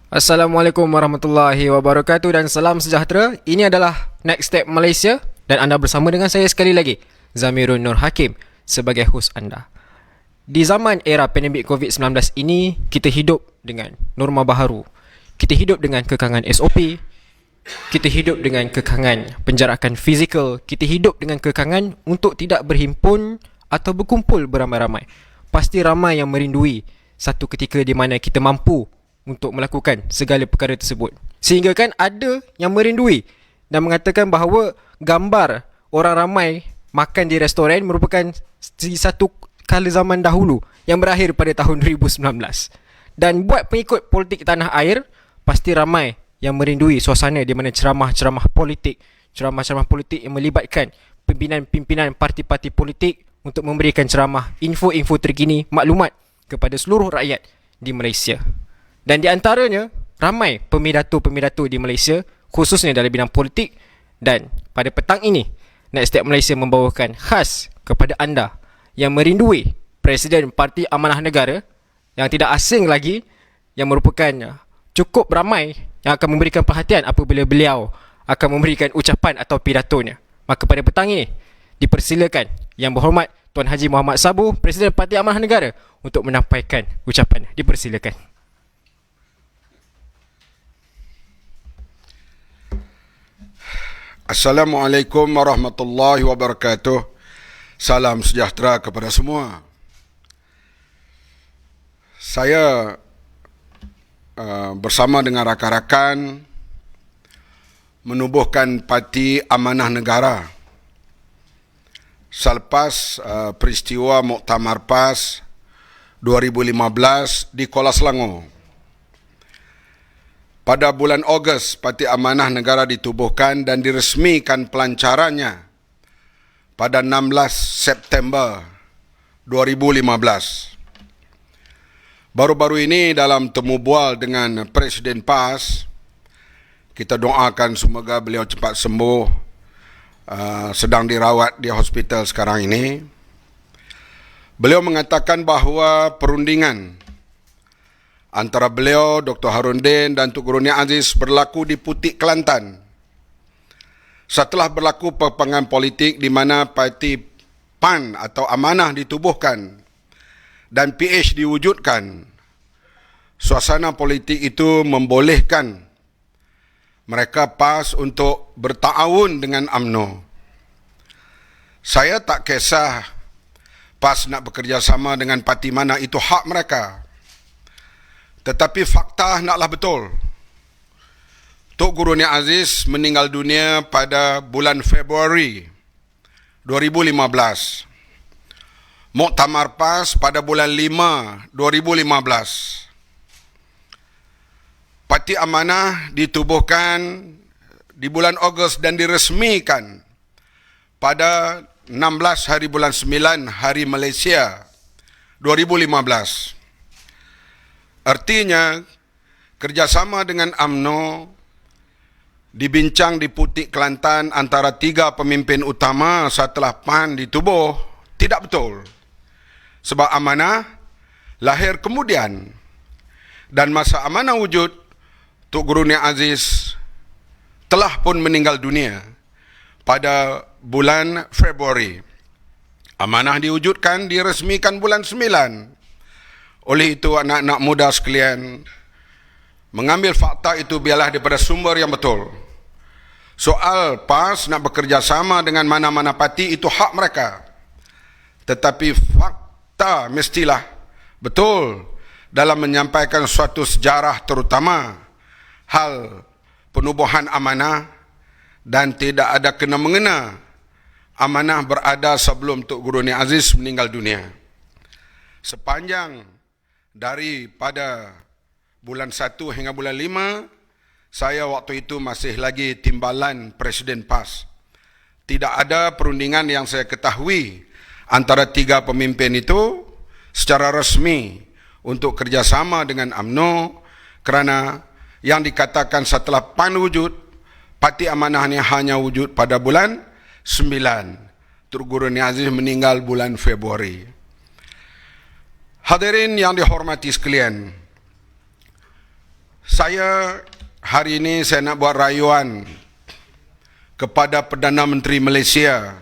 Assalamualaikum warahmatullahi wabarakatuh dan salam sejahtera. Ini adalah Next Step Malaysia dan anda bersama dengan saya sekali lagi, Zamirun Nur Hakim, sebagai hos anda. Di zaman era pandemik COVID-19 ini, kita hidup dengan norma baharu. Kita hidup dengan kekangan SOP, kita hidup dengan kekangan penjarakan fizikal, kita hidup dengan kekangan untuk tidak berhimpun atau berkumpul beramai-ramai. Pasti ramai yang merindui satu ketika di mana kita mampu untuk melakukan segala perkara tersebut. Sehingga kan ada yang merindui dan mengatakan bahawa gambar orang ramai makan di restoran merupakan satu kala zaman dahulu yang berakhir pada tahun 2019. Dan buat pengikut politik tanah air, pasti ramai yang merindui suasana di mana ceramah-ceramah politik yang melibatkan pimpinan-pimpinan parti-parti politik untuk memberikan ceramah info-info terkini, maklumat kepada seluruh rakyat di Malaysia. Dan di antaranya, ramai pemidato-pemidato di Malaysia, khususnya dalam bidang politik. Dan pada petang ini, Next Step Malaysia membawakan khas kepada anda yang merindui Presiden Parti Amanah Negara, yang tidak asing lagi, yang merupakan cukup ramai yang akan memberikan perhatian apabila beliau akan memberikan ucapan atau pidatonya. Maka pada petang ini, dipersilakan Yang Berhormat Tuan Haji Muhammad Sabu, Presiden Parti Amanah Negara, untuk menyampaikan ucapan. Dipersilakan. Assalamualaikum warahmatullahi wabarakatuh. Salam sejahtera kepada semua. Saya bersama dengan rakan-rakan menubuhkan Parti Amanah Negara selepas peristiwa Muktamar PAS 2015 di Kuala Selangor. Pada bulan Ogos, Parti Amanah Negara ditubuhkan dan diresmikan pelancarannya pada 16 September 2015. Baru-baru ini dalam temu bual dengan Presiden PAS, kita doakan semoga beliau cepat sembuh, sedang dirawat di hospital sekarang ini. Beliau mengatakan bahawa perundingan antara beliau, Dr. Harudin dan Tun Guru Nia Aziz berlaku di Putik, Kelantan. Setelah berlaku perpecahan politik di mana Parti PAN atau Amanah ditubuhkan dan PH diwujudkan, suasana politik itu membolehkan mereka PAS untuk bertaawun dengan UMNO. Saya tak kisah PAS nak bekerjasama dengan parti mana, itu hak mereka. Tetapi fakta naklah betul. Tok Guru Nia Aziz meninggal dunia pada bulan Februari 2015. Muktamar PAS pada bulan 5 2015. Parti Amanah ditubuhkan di bulan Ogos dan diresmikan pada 16 hari bulan 9 Hari Malaysia 2015. Artinya, kerjasama dengan UMNO dibincang di Putik, Kelantan antara tiga pemimpin utama setelah PAN ditubuh tidak betul. Sebab Amanah lahir kemudian. Dan masa Amanah wujud, Tok Guru Nia Aziz telah pun meninggal dunia pada bulan Februari. Amanah diwujudkan, diresmikan bulan 9. Oleh itu, anak-anak muda sekalian, mengambil fakta itu biarlah daripada sumber yang betul. Soal PAS nak bekerjasama dengan mana-mana parti, itu hak mereka. Tetapi fakta mestilah betul dalam menyampaikan suatu sejarah, terutama hal penubuhan Amanah, dan tidak ada kena-mengena Amanah berada sebelum Tok Guru Nia Aziz meninggal dunia. Sepanjang daripada bulan 1 hingga bulan 5, saya waktu itu masih lagi timbalan Presiden PAS. Tidak ada perundingan yang saya ketahui antara tiga pemimpin itu secara resmi untuk kerjasama dengan UMNO, kerana yang dikatakan setelah PAN wujud, Parti Amanah ini hanya wujud pada bulan 9. Tok Guru Nia Aziz meninggal bulan Februari. Hadirin yang dihormati sekalian, Hari ini saya nak buat rayuan kepada Perdana Menteri Malaysia.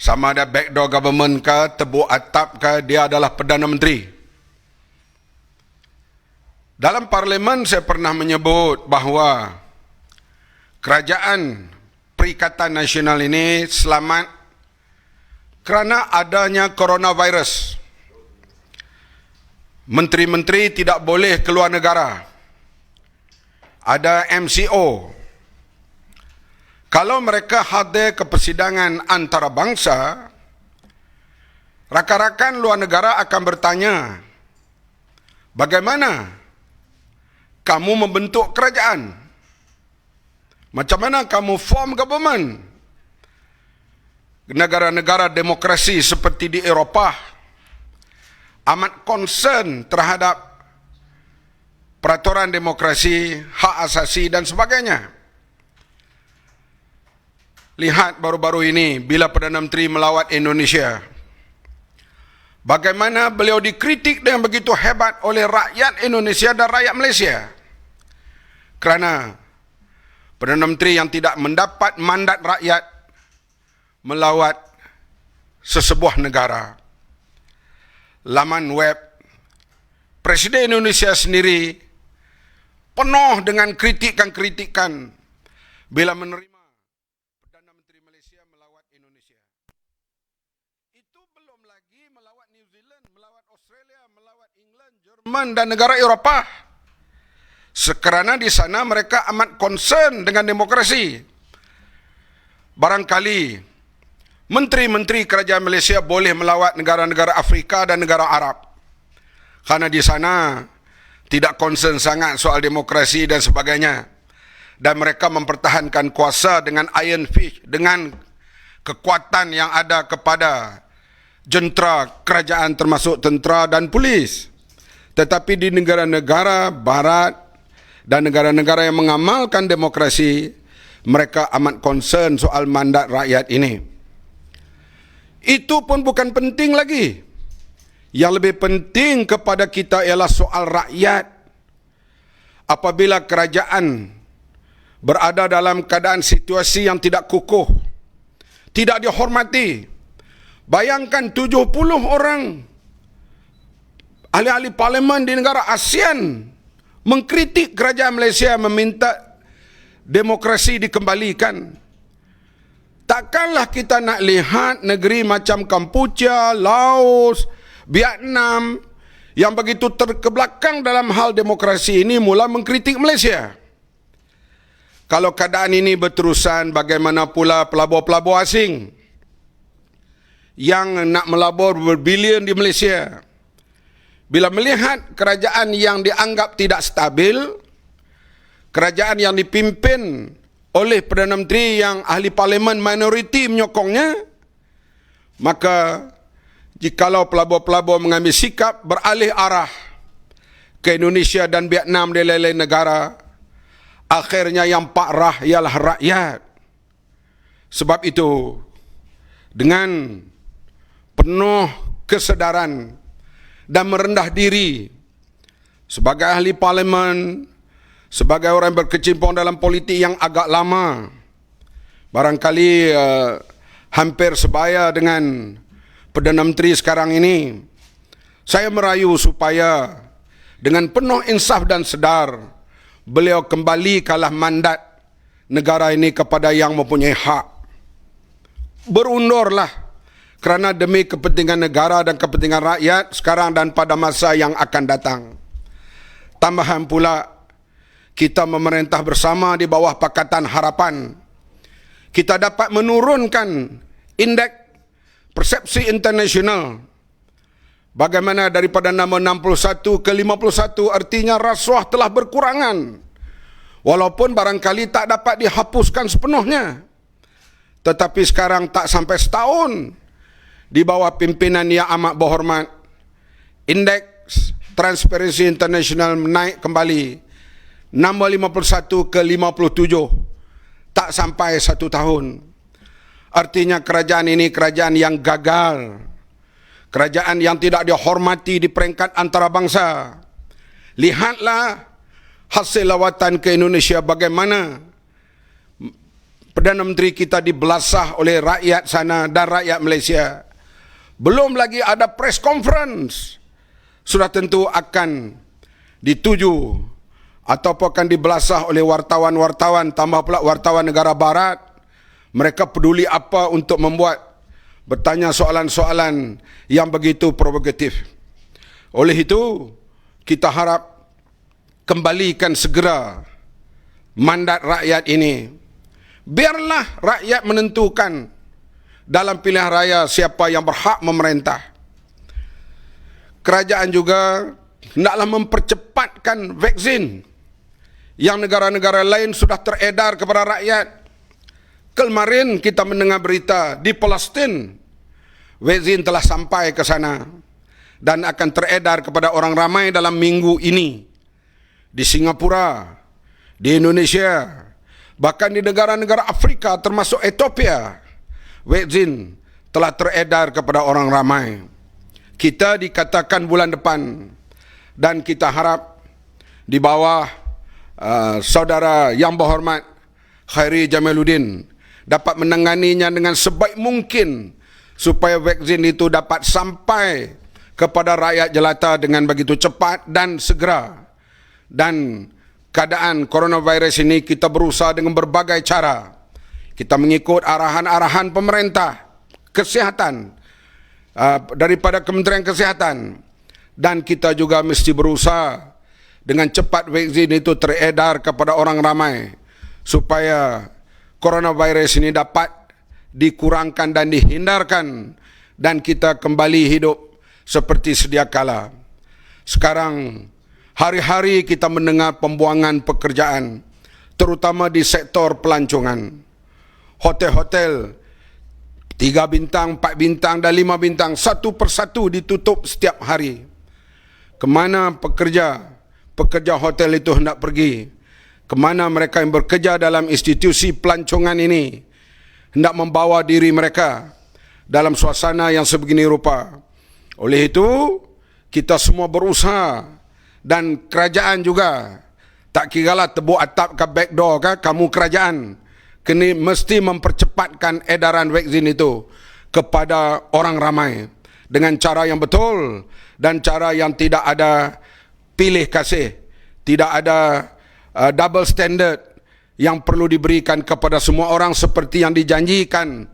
Sama ada backdoor government ke, tebuk atap ke, dia adalah Perdana Menteri. Dalam parlimen saya pernah menyebut bahawa kerajaan Perikatan Nasional ini selamat kerana adanya coronavirus. Menteri-menteri tidak boleh keluar negara. Ada MCO. Kalau mereka hadir ke persidangan antarabangsa, rakan-rakan luar negara akan bertanya, bagaimana kamu membentuk kerajaan? Macam mana kamu form government? Negara-negara demokrasi seperti di Eropah amat concern terhadap peraturan demokrasi, hak asasi dan sebagainya. Lihat baru-baru ini bila Perdana Menteri melawat Indonesia, bagaimana beliau dikritik dengan begitu hebat oleh rakyat Indonesia dan rakyat Malaysia. Kerana Perdana Menteri yang tidak mendapat mandat rakyat melawat sesebuah negara. Laman web Presiden Indonesia sendiri penuh dengan kritikan-kritikan bila menerima Perdana Menteri Malaysia melawat Indonesia. Itu belum lagi melawat New Zealand, melawat Australia, melawat England, Jerman dan negara Eropah. Sekerana di sana mereka amat concern dengan demokrasi. Barangkali menteri-menteri kerajaan Malaysia boleh melawat negara-negara Afrika dan negara Arab. Kerana di sana tidak concern sangat soal demokrasi dan sebagainya. Dan mereka mempertahankan kuasa dengan iron fist, dengan kekuatan yang ada kepada jentera kerajaan termasuk tentera dan polis. Tetapi di negara-negara barat dan negara-negara yang mengamalkan demokrasi, mereka amat concern soal mandat rakyat ini. Itu pun bukan penting lagi. Yang lebih penting kepada kita ialah soal rakyat. Apabila kerajaan berada dalam keadaan situasi yang tidak kukuh, tidak dihormati. Bayangkan 70 orang ahli-ahli parlimen di negara ASEAN mengkritik kerajaan Malaysia, meminta demokrasi dikembalikan. Takkanlah kita nak lihat negeri macam Kampuchea, Laos, Vietnam yang begitu terkebelakang dalam hal demokrasi ini mula mengkritik Malaysia. Kalau keadaan ini berterusan, bagaimana pula pelabur-pelabur asing yang nak melabur berbilion di Malaysia? Bila melihat kerajaan yang dianggap tidak stabil, kerajaan yang dipimpin oleh Perdana Menteri yang ahli parlimen minoriti menyokongnya, maka jikalau pelabur-pelabur mengambil sikap beralih arah ke Indonesia dan Vietnam dan lain-lain negara, akhirnya yang pakrah ialah rakyat. Sebab itu, dengan penuh kesedaran dan merendah diri sebagai ahli parlimen, sebagai orang yang berkecimpung dalam politik yang agak lama, barangkali hampir sebaya dengan Perdana Menteri sekarang ini, saya merayu supaya dengan penuh insaf dan sedar beliau kembali kalah mandat negara ini kepada yang mempunyai hak. Berundurlah kerana demi kepentingan negara dan kepentingan rakyat sekarang dan pada masa yang akan datang. Tambahan pula, kita memerintah bersama di bawah Pakatan Harapan. Kita dapat menurunkan indeks persepsi internasional. Bagaimana daripada nombor 61 ke 51, artinya rasuah telah berkurangan. Walaupun barangkali tak dapat dihapuskan sepenuhnya. Tetapi sekarang tak sampai setahun, di bawah pimpinan yang amat berhormat, indeks Transparency International naik kembali. Nombor 51 ke 57. Tak sampai 1 tahun. Artinya kerajaan ini kerajaan yang gagal. Kerajaan yang tidak dihormati di peringkat antarabangsa. Lihatlah hasil lawatan ke Indonesia bagaimana Perdana Menteri kita dibelasah oleh rakyat sana dan rakyat Malaysia. Belum lagi ada press conference. Sudah tentu akan dituju ataupun akan dibelasah oleh wartawan-wartawan, tambah pula wartawan negara barat. Mereka peduli apa untuk bertanya soalan-soalan yang begitu provokatif. Oleh itu, kita harap kembalikan segera mandat rakyat ini. Biarlah rakyat menentukan dalam pilihan raya siapa yang berhak memerintah. Kerajaan juga hendaklah mempercepatkan vaksin yang negara-negara lain sudah teredar kepada rakyat. Kemarin kita mendengar berita di Palestin, vaksin telah sampai ke sana dan akan teredar kepada orang ramai dalam minggu ini. Di Singapura, di Indonesia, bahkan di negara-negara Afrika termasuk Ethiopia, vaksin telah teredar kepada orang ramai. Kita dikatakan bulan depan dan kita harap di bawah saudara yang berhormat Khairi Jamaluddin dapat menanganinya dengan sebaik mungkin supaya vaksin itu dapat sampai kepada rakyat jelata dengan begitu cepat dan segera. Dan keadaan coronavirus ini kita berusaha dengan berbagai cara. Kita mengikut arahan-arahan pemerintah kesihatan daripada Kementerian Kesihatan, dan kita juga mesti berusaha dengan cepat vaksin itu teredar kepada orang ramai supaya coronavirus ini dapat dikurangkan dan dihindarkan dan kita kembali hidup seperti sedia kala. Sekarang hari-hari kita mendengar pembuangan pekerjaan, terutama di sektor pelancongan. Hotel-hotel 3 bintang, 4 bintang dan 5 bintang satu persatu ditutup setiap hari. Kemana pekerja hotel itu hendak pergi? Kemana mereka yang bekerja dalam institusi pelancongan ini hendak membawa diri mereka dalam suasana yang sebegini rupa? Oleh itu, kita semua berusaha. Dan kerajaan juga, tak kiralah tebuk atap ke backdoor ke, kamu kerajaan kena mesti mempercepatkan edaran vaksin itu kepada orang ramai dengan cara yang betul dan cara yang tidak ada pilih kasih, tidak ada double standard yang perlu diberikan kepada semua orang seperti yang dijanjikan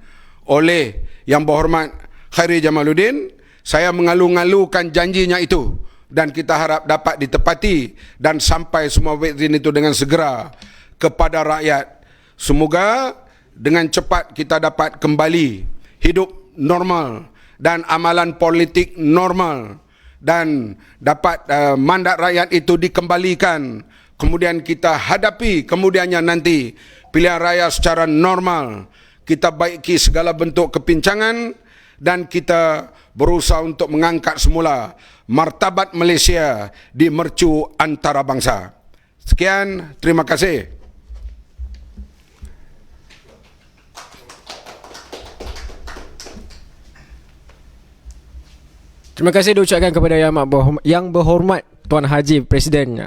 oleh yang berhormat Khairi Jamaluddin. Saya mengalu-ngalukan janjinya itu. Dan kita harap dapat ditepati dan sampai semua vaksin itu dengan segera kepada rakyat. Semoga dengan cepat kita dapat kembali hidup normal dan amalan politik normal dan dapat mandat rakyat itu dikembalikan. Kemudian kita hadapi kemudiannya nanti pilihan raya secara normal. Kita baiki segala bentuk kepincangan dan kita berusaha untuk mengangkat semula martabat Malaysia di mercu antarabangsa. Sekian, terima kasih. Terima kasih diucapkan kepada Yang Berhormat Tuan Haji Presiden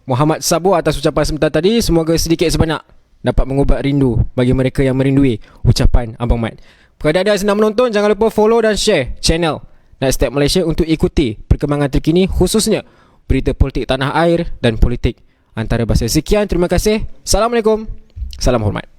Muhammad Sabur atas ucapan sebentar tadi. Semoga sedikit sebanyak dapat mengubat rindu bagi mereka yang merindui ucapan Abang Mat. Kepada anda yang sedang menonton, jangan lupa follow dan share channel Next Step Malaysia untuk ikuti perkembangan terkini, khususnya berita politik tanah air dan politik antarabangsa. Sekian, terima kasih. Assalamualaikum. Salam hormat.